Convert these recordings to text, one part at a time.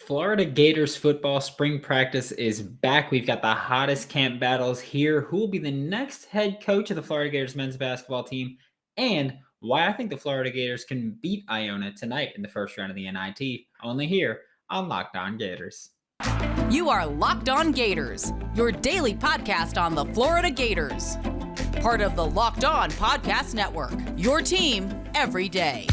Florida Gators football spring practice is back. We've got the hottest camp battles here. Who will be the next head coach of the Florida Gators men's basketball team? And why I think the Florida Gators can beat Iona tonight in the first round of the NIT. Only here on Locked On Gators. You are Locked On Gators, your daily podcast on the Florida Gators. Part of the Locked On Podcast Network, your team every day.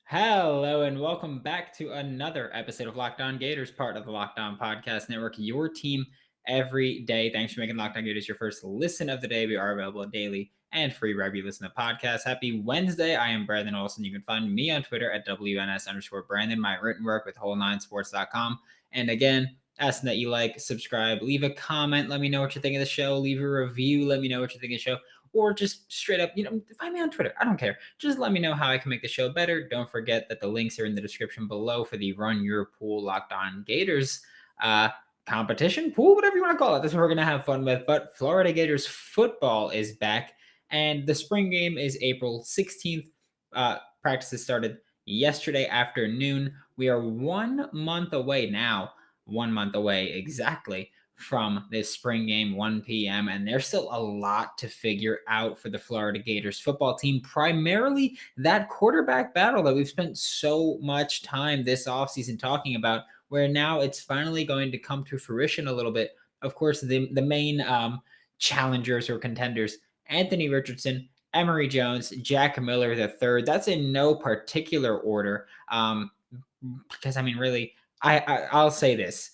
Hello and welcome back to another episode of Locked On Gators, part of the Locked On Podcast Network, your team every day. Thanks for making Locked On Gators your first listen of the day. We are available daily and free wherever you listen to podcasts. Happy Wednesday. I am Brandon Olson. You can find me on Twitter at WNS_Brandon, my written work with Whole9Sports.com. And again, asking that you like, subscribe, leave a comment. Let me know what you think of the show. Leave a review. Let me know what you think of the show. Or just straight up, find me on Twitter. I don't care. Just let me know how I can make the show better. Don't forget that the links are in the description below for the Run Your Pool Locked On Gators competition, pool, whatever you want to call it. That's what we're going to have fun with. But Florida Gators football is back, and the spring game is April 16th. Practices started yesterday afternoon. We are 1 month away now. 1 month away exactly from this spring game, 1 p.m. And there's still a lot to figure out for the Florida Gators football team, primarily that quarterback battle that we've spent so much time this offseason talking about, where now it's finally going to come to fruition a little bit. Of course, the main challengers or contenders, Anthony Richardson, Emory Jones, Jack Miller III. That's in no particular order. Because, really, I'll say this.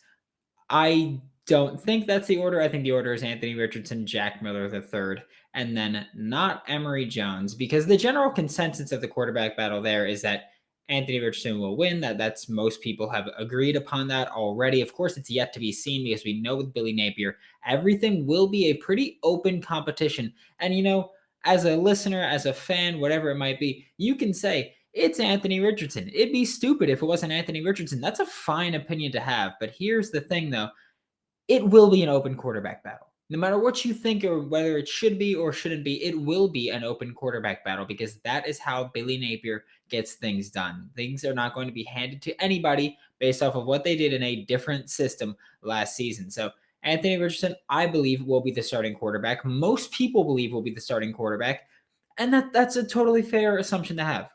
I don't think that's the order. I think the order is Anthony Richardson, Jack Miller III, and then not Emory Jones, because the general consensus of the quarterback battle there is that Anthony Richardson will win. That's most people have agreed upon that already. Of course, it's yet to be seen because we know with Billy Napier, everything will be a pretty open competition. And, as a listener, as a fan, whatever it might be, you can say, it's Anthony Richardson. It'd be stupid if it wasn't Anthony Richardson. That's a fine opinion to have. But here's the thing, though. It will be an open quarterback battle. No matter what you think or whether it should be or shouldn't be, it will be an open quarterback battle because that is how Billy Napier gets things done. Things are not going to be handed to anybody based off of what they did in a different system last season. So Anthony Richardson, I believe, will be the starting quarterback. Most people believe will be the starting quarterback. And that's a totally fair assumption to have.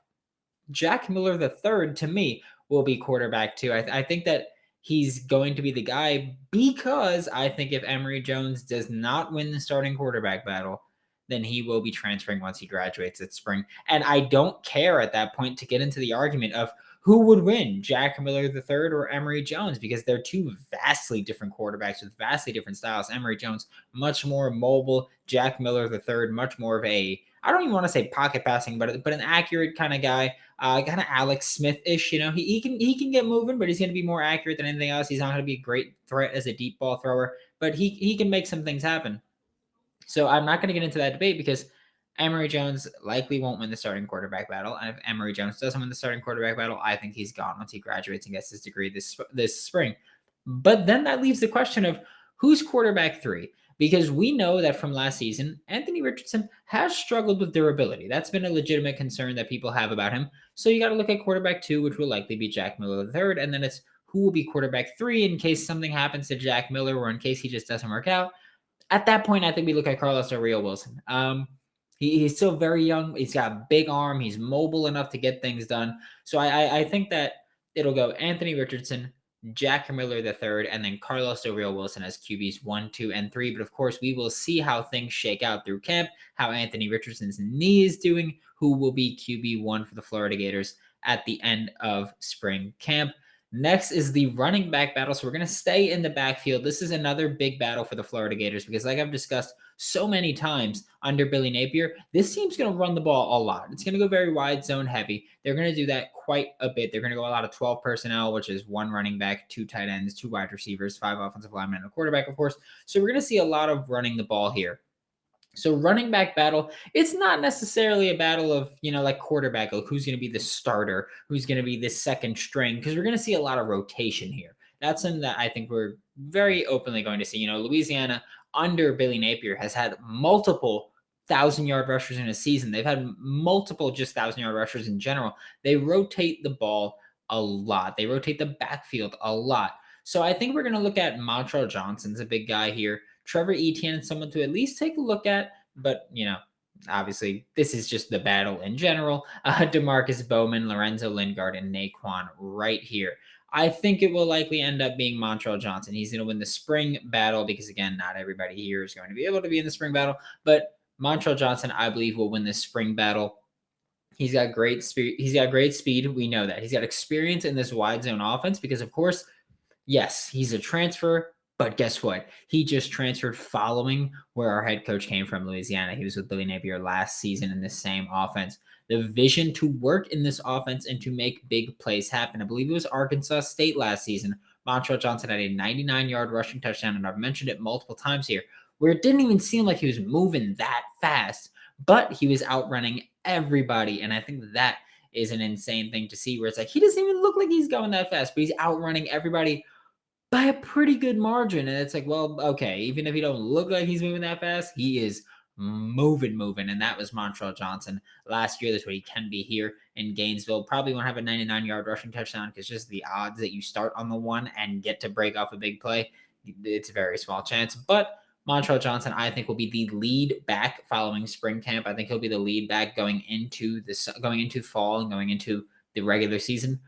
Jack Miller III, to me, will be quarterback too. I think that he's going to be the guy because I think if Emory Jones does not win the starting quarterback battle, then he will be transferring once he graduates this spring. And I don't care at that point to get into the argument of who would win, Jack Miller III or Emory Jones, because they're two vastly different quarterbacks with vastly different styles. Emory Jones, much more mobile. Jack Miller III, much more of a, I don't even want to say pocket passing, but an accurate kind of guy. Kind of Alex Smith-ish, he can get moving, but he's going to be more accurate than anything else. He's not going to be a great threat as a deep ball thrower, but he can make some things happen. So I'm not going to get into that debate because Emory Jones likely won't win the starting quarterback battle. And if Emory Jones doesn't win the starting quarterback battle, I think he's gone once he graduates and gets his degree this spring. But then that leaves the question of who's quarterback 3? Because we know that from last season, Anthony Richardson has struggled with durability. That's been a legitimate concern that people have about him. So you got to look at quarterback 2, which will likely be Jack Miller III. And then it's who will be quarterback 3 in case something happens to Jack Miller or in case he just doesn't work out. At that point, I think we look at Carlos Del Rio Wilson. He's still very young. He's got a big arm. He's mobile enough to get things done. So I think that it'll go Anthony Richardson, Jack Miller III, and then Carlos Del Rio Wilson as QBs 1, 2, and 3. But of course, we will see how things shake out through camp, how Anthony Richardson's knee is doing, who will be QB1 for the Florida Gators at the end of spring camp. Next is the running back battle. So we're going to stay in the backfield. This is another big battle for the Florida Gators because like I've discussed so many times under Billy Napier, this team's going to run the ball a lot. It's going to go very wide zone heavy. They're going to do that quite a bit. They're going to go a lot of 12 personnel, which is 1 running back, 2 tight ends, 2 wide receivers, 5 offensive linemen, and a quarterback, of course. So we're going to see a lot of running the ball here. So running back battle, it's not necessarily a battle of, like quarterback, like who's going to be the starter, who's going to be the second string, because we're going to see a lot of rotation here. That's something that I think we're very openly going to see. Louisiana under Billy Napier has had multiple 1,000-yard rushers in a season. They've had multiple just 1,000-yard rushers in general. They rotate the ball a lot. They rotate the backfield a lot. So I think we're going to look at Montreal Johnson's a big guy here. Trevor Etienne is someone to at least take a look at, but obviously this is just the battle in general. DeMarcus Bowman, Lorenzo Lingard, and Naquan right here. I think it will likely end up being Montreal Johnson. He's going to win the spring battle because, again, not everybody here is going to be able to be in the spring battle, but Montreal Johnson, I believe, will win this spring battle. He's got great speed. He's got great speed. We know that. He's got experience in this wide zone offense because, of course, yes, he's a transfer, but guess what? He just transferred following where our head coach came from, Louisiana. He was with Billy Napier last season in the same offense. The vision to work in this offense and to make big plays happen. I believe it was Arkansas State last season. Montreal Johnson had a 99-yard rushing touchdown, and I've mentioned it multiple times here, where it didn't even seem like he was moving that fast, but he was outrunning everybody, and I think that is an insane thing to see, where it's like he doesn't even look like he's going that fast, but he's outrunning everybody by a pretty good margin. And it's like, well, okay, even if he don't look like he's moving that fast, he is moving. And that was Montreal Johnson last year. That's what he can be here in Gainesville. Probably won't have a 99-yard rushing touchdown because just the odds that you start on the one and get to break off a big play, it's a very small chance. But Montreal Johnson, I think, will be the lead back following spring camp. I think he'll be the lead back going into fall and going into the regular season.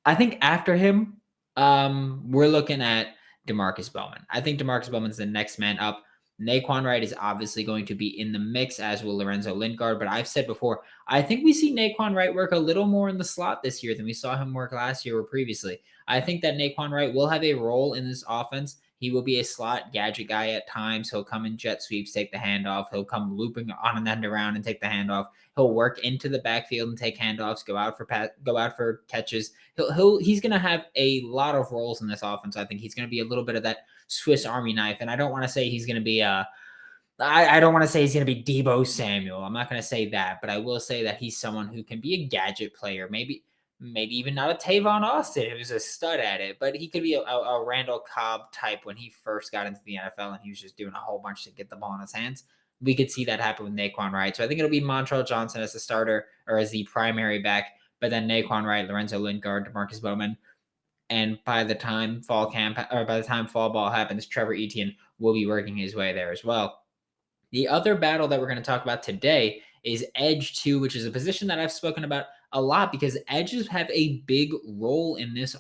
I think after him, we're looking at DeMarcus Bowman. I think DeMarcus Bowman's the next man up. Naquan Wright is obviously going to be in the mix, as will Lorenzo Lingard. But I've said before, I think we see Naquan Wright work a little more in the slot this year than we saw him work last year or previously. I think that Naquan Wright will have a role in this offense. He will be a slot gadget guy at times. He'll come in jet sweeps, take the handoff. He'll come looping on and end around and take the handoff. He'll work into the backfield and take handoffs, go out for catches. He's going to have a lot of roles in this offense. I think he's going to be a little bit of that Swiss Army knife. And I don't want to say he's going to be I don't want to say he's going to be Deebo Samuel. I'm not going to say that, but I will say that he's someone who can be a gadget player. Maybe even not a Tavon Austin, who's a stud at it, but he could be a Randall Cobb type when he first got into the NFL and he was just doing a whole bunch to get the ball in his hands. We could see that happen with Naquan Wright. So I think it'll be Montreal Johnson as the starter or as the primary back, but then Naquan Wright, Lorenzo Lingard, DeMarcus Bowman. And by the time fall ball happens, Trevor Etienne will be working his way there as well. The other battle that we're going to talk about today is Edge 2, which is a position that I've spoken about a lot because edges have a big role in this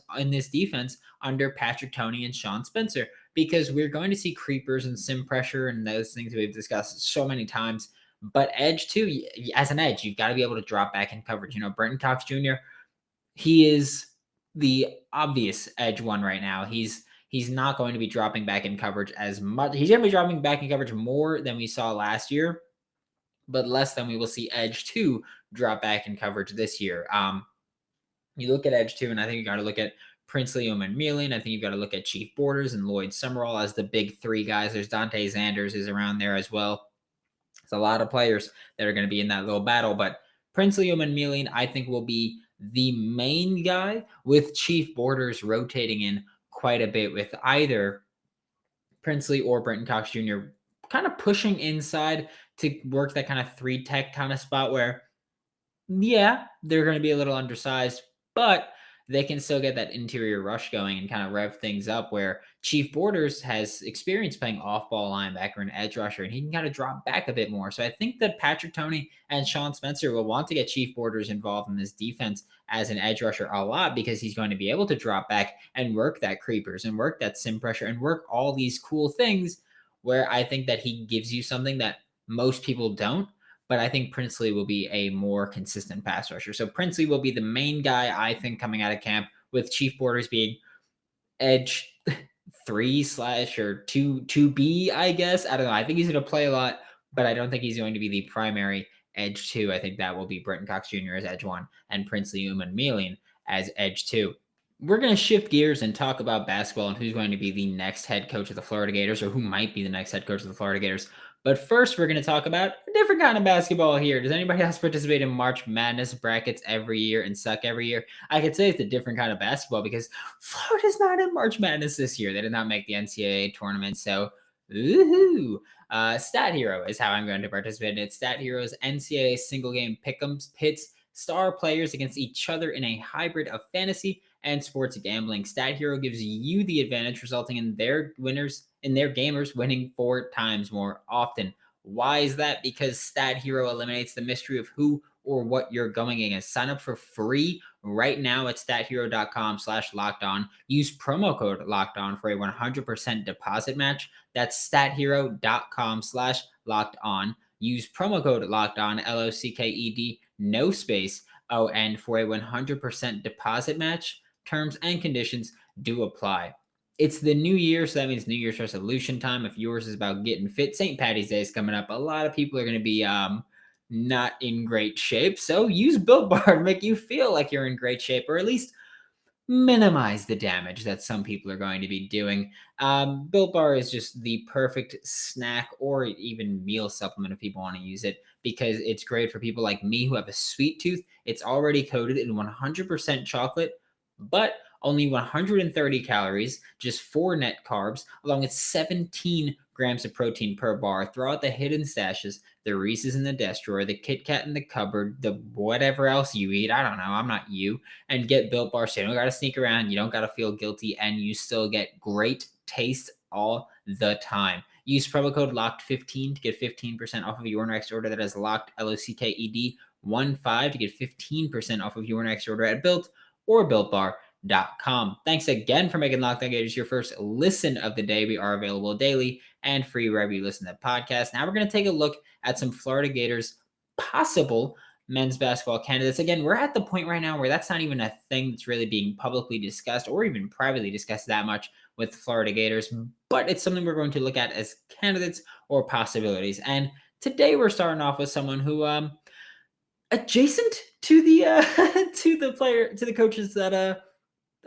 defense under Patrick Toney and Sean Spencer, because we're going to see creepers and sim pressure and those things we've discussed so many times. But Edge 2, as an edge, you've got to be able to drop back in coverage. Brenton Cox Jr., he is the obvious Edge 1 right now. He's not going to be dropping back in coverage as much. He's going to be dropping back in coverage more than we saw last year, but less than we will see Edge 2 drop back in coverage this year. You look at Edge 2, and I think you got to look at Princely Umanmielen. I think you've got to look at Chief Borders and Lloyd Summerall as the big three guys. There's Dante Zanders is around there as well. It's a lot of players that are going to be in that little battle, but Princely Umanmielen, I think, will be the main guy, with Chief Borders rotating in quite a bit with either Princely or Brenton Cox Jr. kind of pushing inside to work that kind of 3-tech kind of spot where, yeah, they're going to be a little undersized, but they can still get that interior rush going and kind of rev things up, where Chief Borders has experience playing off-ball linebacker and edge rusher, and he can kind of drop back a bit more. So I think that Patrick Toney and Sean Spencer will want to get Chief Borders involved in this defense as an edge rusher a lot, because he's going to be able to drop back and work that creepers and work that sim pressure and work all these cool things, where I think that he gives you something that most people don't. But I think Princely will be a more consistent pass rusher. So Princely will be the main guy, I think, coming out of camp, with Chief Borders being edge 3/2B, I guess. I don't know. I think he's going to play a lot, but I don't think he's going to be the primary edge 2. I think that will be Brenton Cox Jr. as edge 1 and Princely Umanmielen as edge 2. We're going to shift gears and talk about basketball and who's going to be the next head coach of the Florida Gators, or who might be the next head coach of the Florida Gators. But first, we're going to talk about a different kind of basketball here. Does anybody else participate in March Madness brackets every year and suck every year? I could say it's a different kind of basketball because Florida's not in March Madness this year. They did not make the NCAA tournament, so Woohoo! Stat Hero is how I'm going to participate in it. Stat Hero's NCAA single game pick'ems pits star players against each other in a hybrid of fantasy and sports gambling. Stat Hero gives you the advantage, resulting in their gamers winning 4 times more often. Why is that? Because Stat Hero eliminates the mystery of who or what you're going against. Sign up for free right now at stathero.com/lockedon. Use promo code lockedon for a 100% deposit match. That's stathero.com/lockedon. Use promo code lockedon, LOCKED, no space, ON for a 100% deposit match. Terms and conditions do apply. It's the new year, so that means New Year's resolution time. If yours is about getting fit, St. Patty's Day is coming up. A lot of people are going to be not in great shape. So use Built Bar to make you feel like you're in great shape, or at least minimize the damage that some people are going to be doing. Built Bar is just the perfect snack or even meal supplement if people want to use it, because it's great for people like me who have a sweet tooth. It's already coated in 100% chocolate, but only 130 calories, just 4 net carbs, along with 17 grams of protein per bar. Throw out the hidden stashes, the Reese's in the desk drawer, the Kit Kat in the cupboard, the whatever else you eat. I don't know. I'm not you. And get Built Bar so you don't got to sneak around. You don't got to feel guilty, and you still get great taste all the time. Use promo code LOCKED15 to get 15% off of your next order. That is locked, LOCKED 15 to get 15% off of your next order at Built or BuiltBar.com. Thanks again for making Locked On Gators your first listen of the day. We are available daily and free wherever you listen to podcasts. Now we're going to take a look at some Florida Gators possible men's basketball candidates. Again, we're at the point right now where that's not even a thing that's really being publicly discussed or even privately discussed that much with Florida Gators, but it's something we're going to look at as candidates or possibilities. And today we're starting off with someone who adjacent to the to the coaches that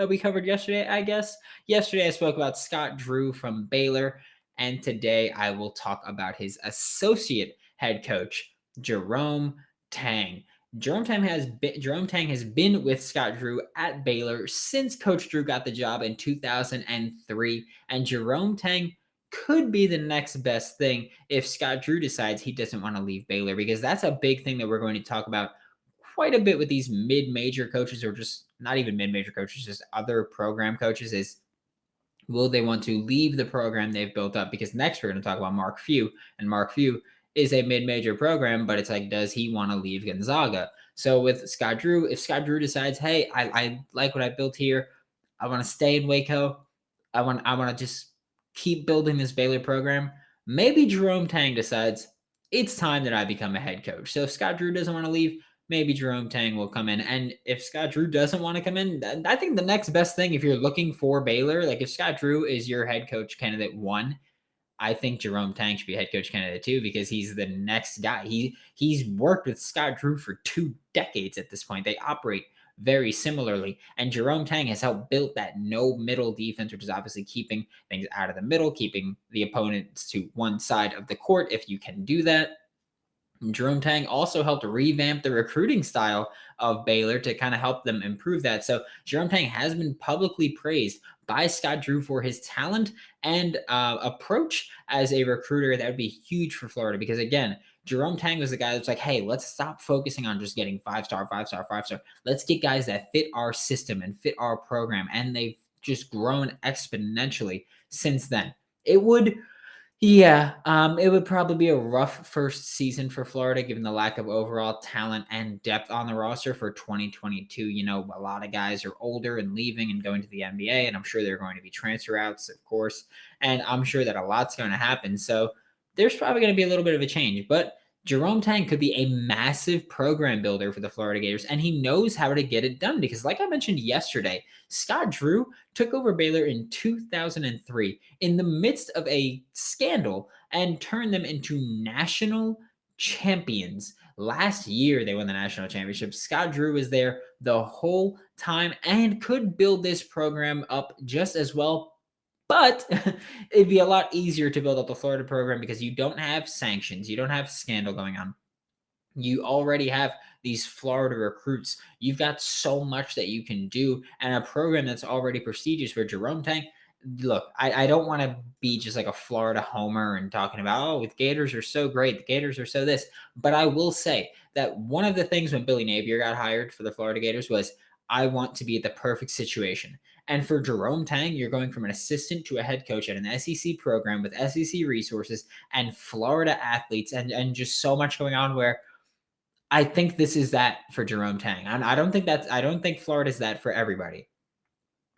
we covered yesterday, I guess. Yesterday I spoke about Scott Drew from Baylor, and today I will talk about his associate head coach, Jerome Tang. Jerome Tang has been with Scott Drew at Baylor since Coach Drew got the job in 2003, and Jerome Tang could be the next best thing if Scott Drew decides he doesn't want to leave Baylor, because that's a big thing that we're going to talk about quite a bit with these mid-major coaches, or just not even mid-major coaches, just other program coaches, is will they want to leave the program they've built up? Because next we're going to talk about Mark Few, and Mark Few is a mid-major program, but it's like, does he want to leave Gonzaga? So with Scott Drew, if Scott Drew decides, hey, I like what I built here, I want to stay in Waco, I want to just keep building this Baylor program, maybe Jerome Tang decides it's time that I become a head coach. So if Scott Drew doesn't want to leave, maybe Jerome Tang will come in. And if Scott Drew doesn't want to come in, I think the next best thing, if you're looking for Baylor, like if Scott Drew is your head coach candidate 1, I think Jerome Tang should be head coach candidate 2, because he's the next guy. He's worked with Scott Drew for 2 decades at this point. They operate very similarly, and Jerome Tang has helped build that no middle defense, which is obviously keeping things out of the middle, keeping the opponents to one side of the court if you can do that. Jerome Tang also helped revamp the recruiting style of Baylor to kind of help them improve that. So Jerome Tang has been publicly praised by Scott Drew for his talent and approach as a recruiter. That would be huge for Florida, because again, Jerome Tang was the guy that's like, hey, let's stop focusing on just getting 5-star, 5-star, 5-star. Let's get guys that fit our system and fit our program. And they've just grown exponentially since then. It would probably be a rough first season for Florida, given the lack of overall talent and depth on the roster for 2022. You know, a lot of guys are older and leaving and going to the NBA, and I'm sure there are going to be transfer outs, of course, and I'm sure that a lot's going to happen. So there's probably going to be a little bit of a change, but Jerome Tang could be a massive program builder for the Florida Gators, and he knows how to get it done, because like I mentioned yesterday, Scott Drew took over Baylor in 2003 in the midst of a scandal and turned them into national champions. Last year, they won the national championship. Scott Drew was there the whole time and could build this program up just as well. But it'd be a lot easier to build up the Florida program because you don't have sanctions. You don't have scandal going on. You already have these Florida recruits. You've got so much that you can do, and a program that's already prestigious, where Jerome Tang, look, I don't want to be just like a Florida homer and talking about, oh, the Gators are so great. The Gators are so this. But I will say that one of the things when Billy Napier got hired for the Florida Gators was, I want to be the perfect situation. And for Jerome Tang, you're going from an assistant to a head coach at an SEC program with SEC resources and Florida athletes and just so much going on where I think this is that for Jerome Tang. And I don't think Florida's that for everybody.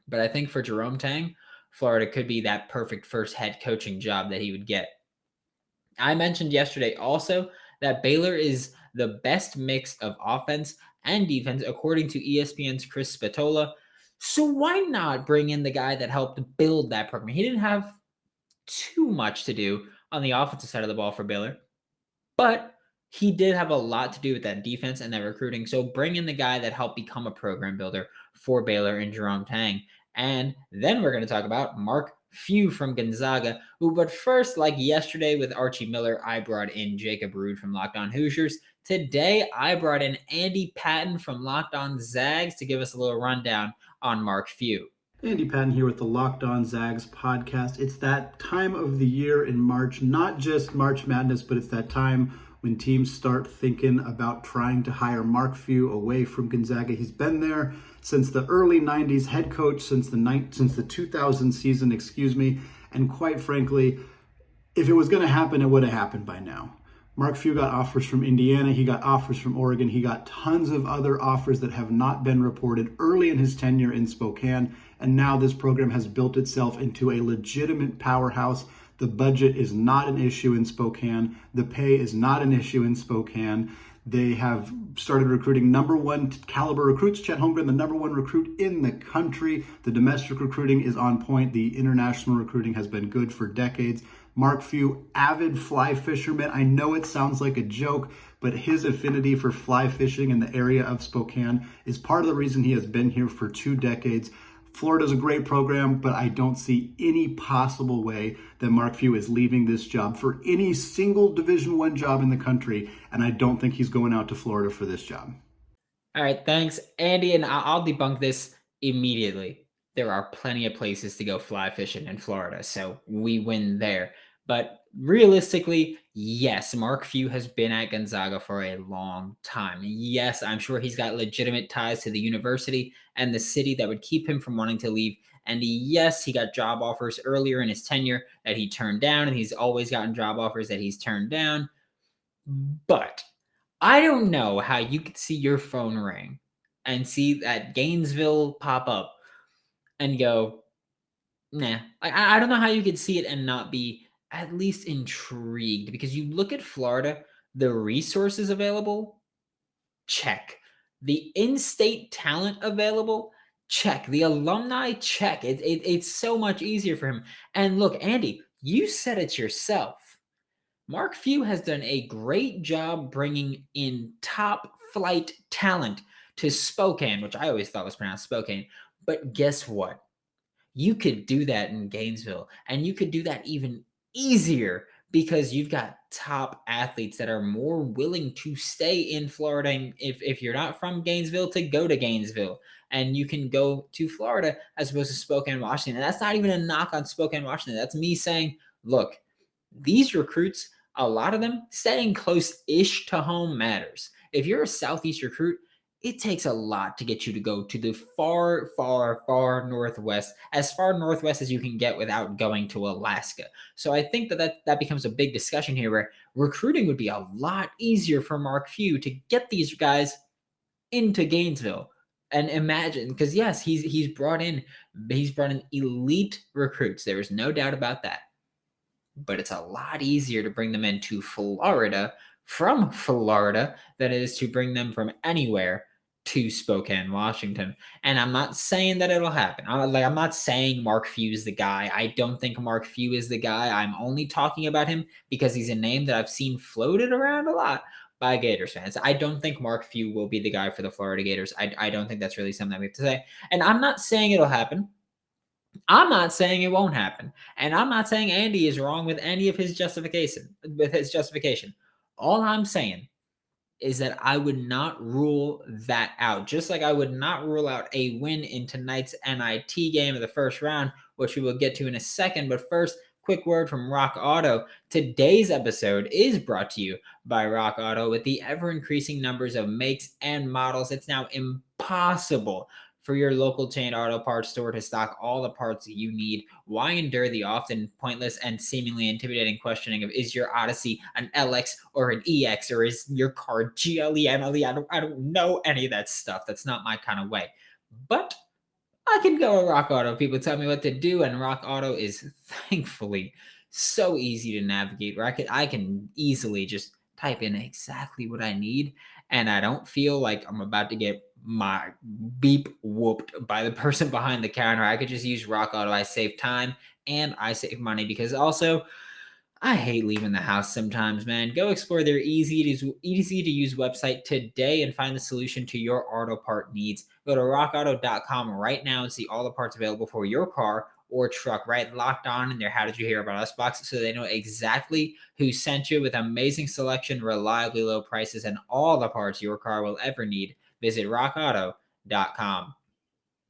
But I think for Jerome Tang, Florida could be that perfect first head coaching job that he would get. I mentioned yesterday also that Baylor is the best mix of offense and defense, according to ESPN's Chris Spatola. So why not bring in the guy that helped build that program? He didn't have too much to do on the offensive side of the ball for Baylor, but he did have a lot to do with that defense and that recruiting. So bring in the guy that helped become a program builder for Baylor and Jerome Tang. And then we're going to talk about Mark Few from Gonzaga. But first, like yesterday with Archie Miller, I brought in Jacob Rude from Locked On Hoosiers. Today, I brought in Andy Patton from Locked On Zags to give us a little rundown on Mark Few. Andy Patton here with the Locked On Zags podcast. It's that time of the year in March, not just March Madness, but it's that time when teams start thinking about trying to hire Mark Few away from Gonzaga. He's been there since the early 90s, head coach since the 2000 season, and quite frankly, if it was going to happen, it would have happened by now. Mark Few got offers from Indiana. He got offers from Oregon. He got tons of other offers that have not been reported early in his tenure in Spokane. And now this program has built itself into a legitimate powerhouse. The budget is not an issue in Spokane. The pay is not an issue in Spokane. They have started recruiting number one caliber recruits. Chet Holmgren, the number one recruit in the country. The domestic recruiting is on point. The international recruiting has been good for decades. Mark Few, avid fly fisherman. I know it sounds like a joke, but his affinity for fly fishing in the area of Spokane is part of the reason he has been here for 2 decades. Florida's a great program, but I don't see any possible way that Mark Few is leaving this job for any single Division I job in the country, and I don't think he's going out to Florida for this job. All right, thanks, Andy, and I'll debunk this immediately. There are plenty of places to go fly fishing in Florida, so we win there. But realistically, yes, Mark Few has been at Gonzaga for a long time. Yes, I'm sure he's got legitimate ties to the university and the city that would keep him from wanting to leave. And yes, he got job offers earlier in his tenure that he turned down, and he's always gotten job offers that he's turned down. But I don't know how you could see your phone ring and see that Gainesville pop up and go, nah. I don't know how you could see it and not be at least intrigued, because you look at Florida, the resources available, check. The in-state talent available, check. The alumni, check. It's so much easier for him. And look, Andy, you said it yourself. Mark Few has done a great job bringing in top flight talent to Spokane, which I always thought was pronounced Spokane. But guess what? You could do that in Gainesville, and you could do that even easier because you've got top athletes that are more willing to stay in Florida. And if you're not from Gainesville, to go to Gainesville, and you can go to Florida as opposed to Spokane, Washington. And that's not even a knock on Spokane, Washington. That's me saying, look, these recruits, a lot of them, staying close-ish to home matters. If you're a Southeast recruit, it takes a lot to get you to go to the far, far, far northwest, as far northwest as you can get without going to Alaska. So I think that becomes a big discussion here, where recruiting would be a lot easier for Mark Few to get these guys into Gainesville. And imagine, because yes, he's brought in elite recruits. There is no doubt about that. But it's a lot easier to bring them into Florida from Florida than it is to bring them from anywhere to Spokane, Washington. And I'm not saying that it'll happen. I'm not saying Mark Few is the guy. I don't think Mark Few is the guy. I'm only talking about him because he's a name that I've seen floated around a lot by Gators fans. I don't think Mark Few will be the guy for the Florida Gators. I don't think that's really something that we have to say. And I'm not saying it'll happen. I'm not saying it won't happen. And I'm not saying Andy is wrong with any of his justification. All I'm saying is that I would not rule that out. Just like I would not rule out a win in tonight's NIT game of the first round, which we will get to in a second. But first, quick word from Rock Auto. Today's episode is brought to you by Rock Auto. With the ever-increasing numbers of makes and models, it's now impossible for your local chain auto parts store to stock all the parts that you need. Why endure the often pointless and seemingly intimidating questioning of, is your Odyssey an LX or an EX, or is your car GLE, MLE? I don't know any of that stuff. That's not my kind of way. But I can go to Rock Auto. People tell me what to do, and Rock Auto is thankfully so easy to navigate where I can easily just type in exactly what I need, and I don't feel like I'm about to get my beep whooped by the person behind the counter. I could just use Rock Auto. I save time and I save money, because also I hate leaving the house sometimes, man. Go explore their easy to use website today and find the solution to your auto part needs. Go to rockauto.com right now and see all the parts available for your car or truck, right? Locked on in their How Did You Hear About Us box, so they know exactly who sent you, with amazing selection, reliably low prices, and all the parts your car will ever need. Visit rockauto.com.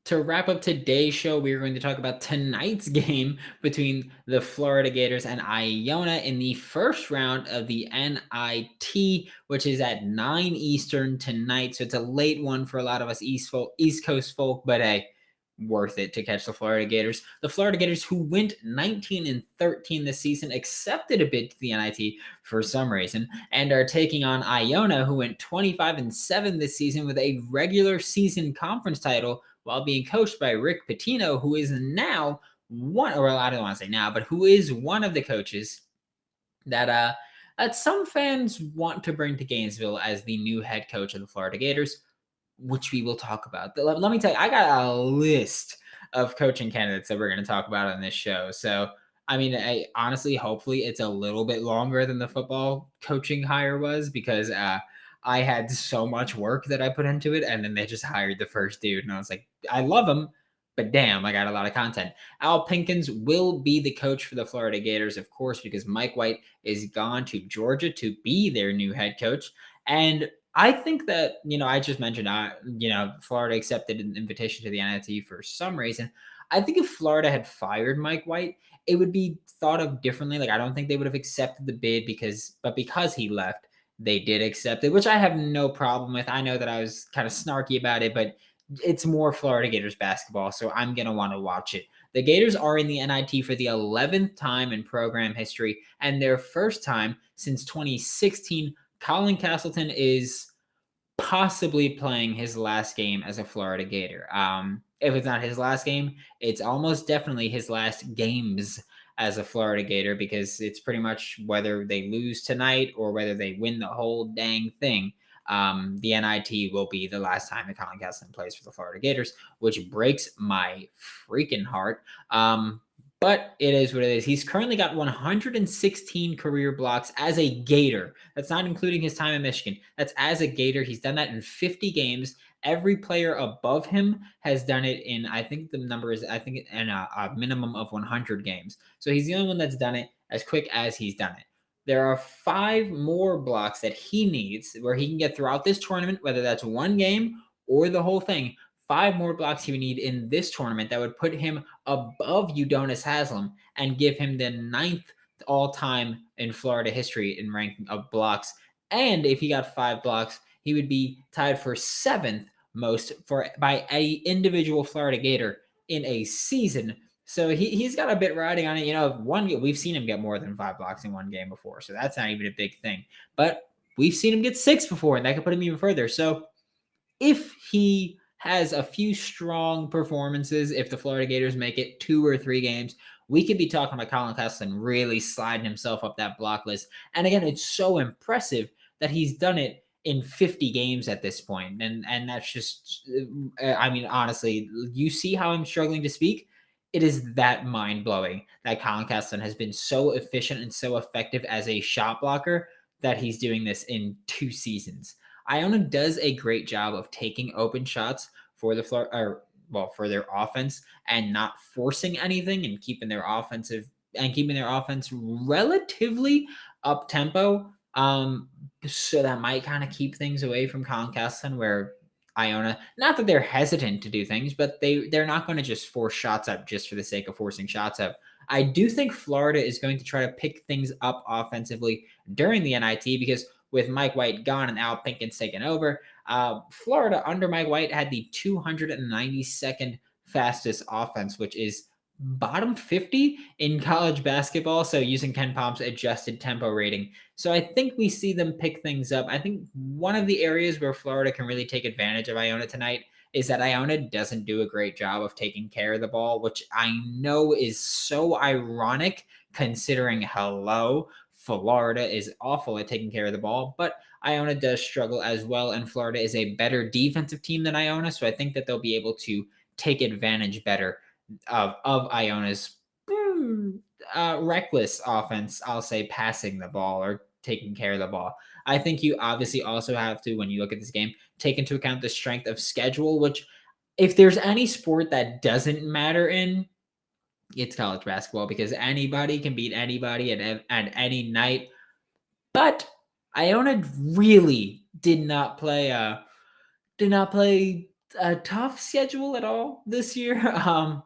To wrap up today's show, we are going to talk about tonight's game between the Florida Gators and Iona in the first round of the NIT, which is at 9 Eastern tonight. So it's a late one for a lot of us East Coast folk, but hey, worth it to catch the Florida Gators. The Florida Gators, who went 19-13 this season, accepted a bid to the NIT for some reason, and are taking on Iona, who went 25-7 this season with a regular season conference title, while being coached by Rick Pitino, who is now I don't want to say now, but who is one of the coaches that some fans want to bring to Gainesville as the new head coach of the Florida Gators, which we will talk about. Let me tell you, I got a list of coaching candidates that we're going to talk about on this show. So, I mean, honestly, hopefully it's a little bit longer than the football coaching hire was, because I had so much work that I put into it, and then they just hired the first dude, and I was like, I love him, but damn, I got a lot of content. Al Pinkins will be the coach for the Florida Gators, of course, because Mike White is gone to Georgia to be their new head coach. And I think that, I just mentioned, Florida accepted an invitation to the NIT for some reason. I think if Florida had fired Mike White, it would be thought of differently. Like, I don't think they would have accepted the bid because he left, they did accept it, which I have no problem with. I know that I was kind of snarky about it, but it's more Florida Gators basketball, so I'm going to want to watch it. The Gators are in the NIT for the 11th time in program history, and their first time since 2016. Colin Castleton is possibly playing his last game as a Florida Gator. If it's not his last game, it's almost definitely his last games as a Florida Gator, because it's pretty much whether they lose tonight or whether they win the whole dang thing. The NIT will be the last time that Colin Castleton plays for the Florida Gators, which breaks my freaking heart. But it is what it is. He's currently got 116 career blocks as a Gator. That's not including his time in Michigan. That's as a Gator. He's done that in 50 games. Every player above him has done it in, I think the number is, in a minimum of 100 games. So he's the only one that's done it as quick as he's done it. There are 5 more blocks that he needs where he can get throughout this tournament, whether that's one game or the whole thing. 5 more blocks he would need in this tournament that would put him above Udonis Haslem and give him the 9th all-time in Florida history in ranking of blocks. And if he got 5 blocks, he would be tied for 7th most by a individual Florida Gator in a season. So he's got a bit riding on it. We've seen him get more than 5 blocks in one game before, so that's not even a big thing. But we've seen him get 6 before, and that could put him even further. So if he has a few strong performances, if the Florida Gators make it 2 or 3 games, we could be talking about Colin Castleton really sliding himself up that block list. And again, it's so impressive that he's done it in 50 games at this point. And that's just, honestly, you see how I'm struggling to speak? It is that mind-blowing that Colin Castleton has been so efficient and so effective as a shot blocker that he's doing this in 2 seasons. Iona does a great job of taking open shots for their offense and not forcing anything, and keeping their offense relatively up tempo. So that might kind of keep things away from Colin Castleton, where Iona, not that they're hesitant to do things, but they're not going to just force shots up just for the sake of forcing shots up. I do think Florida is going to try to pick things up offensively during the NIT because with Mike White gone and Al Pinkins taken over, Florida under Mike White had the 292nd fastest offense, which is bottom 50 in college basketball. So using Ken Palm's adjusted tempo rating. So I think we see them pick things up. I think one of the areas where Florida can really take advantage of Iona tonight is that Iona doesn't do a great job of taking care of the ball, which I know is so ironic considering Florida is awful at taking care of the ball, but Iona does struggle as well, and Florida is a better defensive team than Iona, so I think that they'll be able to take advantage better of Iona's reckless offense, I'll say passing the ball or taking care of the ball. I think you obviously also have to, when you look at this game, take into account the strength of schedule, which if there's any sport that doesn't matter in, it's college basketball because anybody can beat anybody at any night. But Iona really did not play a tough schedule at all this year.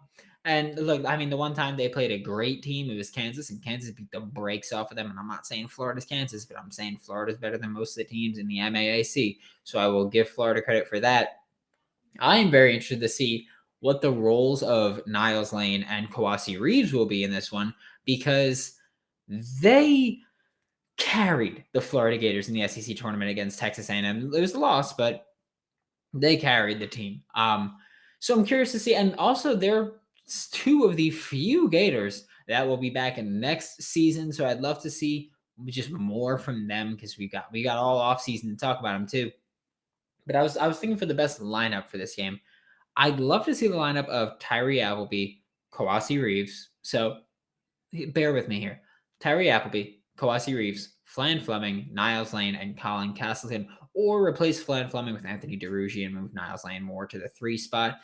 And look, I mean, the one time they played a great team, it was Kansas, and Kansas beat the brakes off of them. And I'm not saying Florida's Kansas, but I'm saying Florida's better than most of the teams in the MAAC. So I will give Florida credit for that. I am very interested to see what the roles of Niles Lane and Kawasi Reeves will be in this one because they carried the Florida Gators in the SEC tournament against Texas A&M. It was a loss, but they carried the team. So I'm curious to see, and also they're two of the few Gators that will be back in next season. So I'd love to see just more from them because we got all off season to talk about them too. But I was thinking for the best lineup for this game. I'd love to see the lineup of Tyree Appleby, Kawasi Reeves. So bear with me here. Tyree Appleby, Kawasi Reeves, Flan Fleming, Niles Lane, and Colin Castleton, or replace Flan Fleming with Anthony DeRuggi and move Niles Lane more to the 3 spot.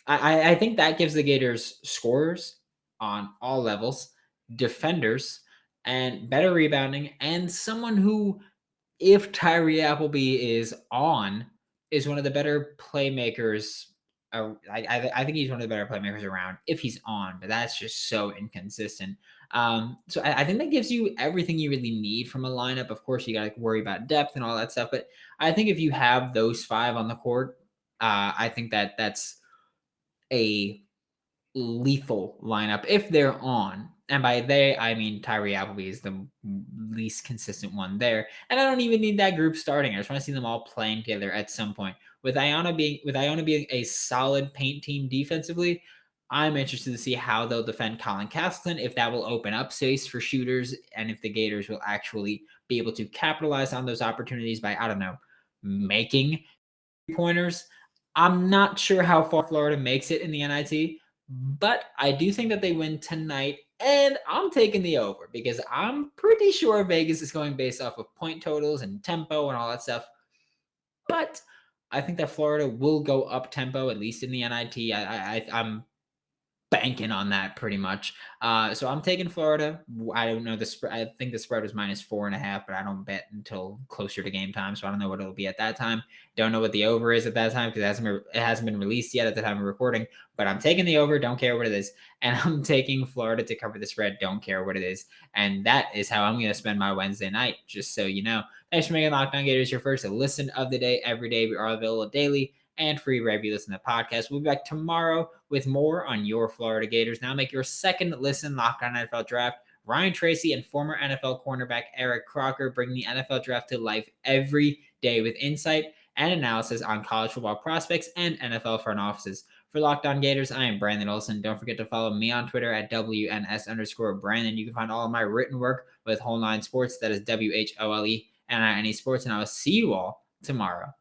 I think that gives the Gators scorers on all levels, defenders, and better rebounding, and someone who, if Tyree Appleby is on, is one of the better playmakers. I think he's one of the better playmakers around if he's on, but that's just so inconsistent. So I think that gives you everything you really need from a lineup. Of course, you got to worry about depth and all that stuff, but I think if you have those 5 on the court, I think that that's a lethal lineup if they're on. And by they, I mean Tyree Appleby is the least consistent one there. And I don't even need that group starting. I just want to see them all playing together at some point. With Iona being a solid paint team defensively, I'm interested to see how they'll defend Colin Castleton, if that will open up space for shooters, and if the Gators will actually be able to capitalize on those opportunities by, I don't know, making pointers. I'm not sure how far Florida makes it in the NIT, but I do think that they win tonight, and I'm taking the over because I'm pretty sure Vegas is going based off of point totals and tempo and all that stuff. But I think that Florida will go up tempo, at least in the NIT. I'm banking on that pretty much. So I'm taking Florida. I don't know the spread. I think the spread was -4.5, but I don't bet until closer to game time. So I don't know what it'll be at that time. Don't know what the over is at that time because it hasn't been released yet at the time of recording. But I'm taking the over. Don't care what it is. And I'm taking Florida to cover the spread. Don't care what it is. And that is how I'm going to spend my Wednesday night, just so you know. Thanks for making Locked On Gators your first listen of the day every day. We are available daily and free wherever you listen to the podcast. We'll be back tomorrow with more on your Florida Gators. Now make your second listen Locked On NFL Draft. Ryan Tracy and former NFL cornerback Eric Crocker bring the NFL Draft to life every day with insight and analysis on college football prospects and NFL front offices. For Locked On Gators, I am Brandon Olson. Don't forget to follow me on Twitter at WNS_Brandon. You can find all of my written work with Whole Nine Sports. That is WHOLE and Sports. And I will see you all tomorrow.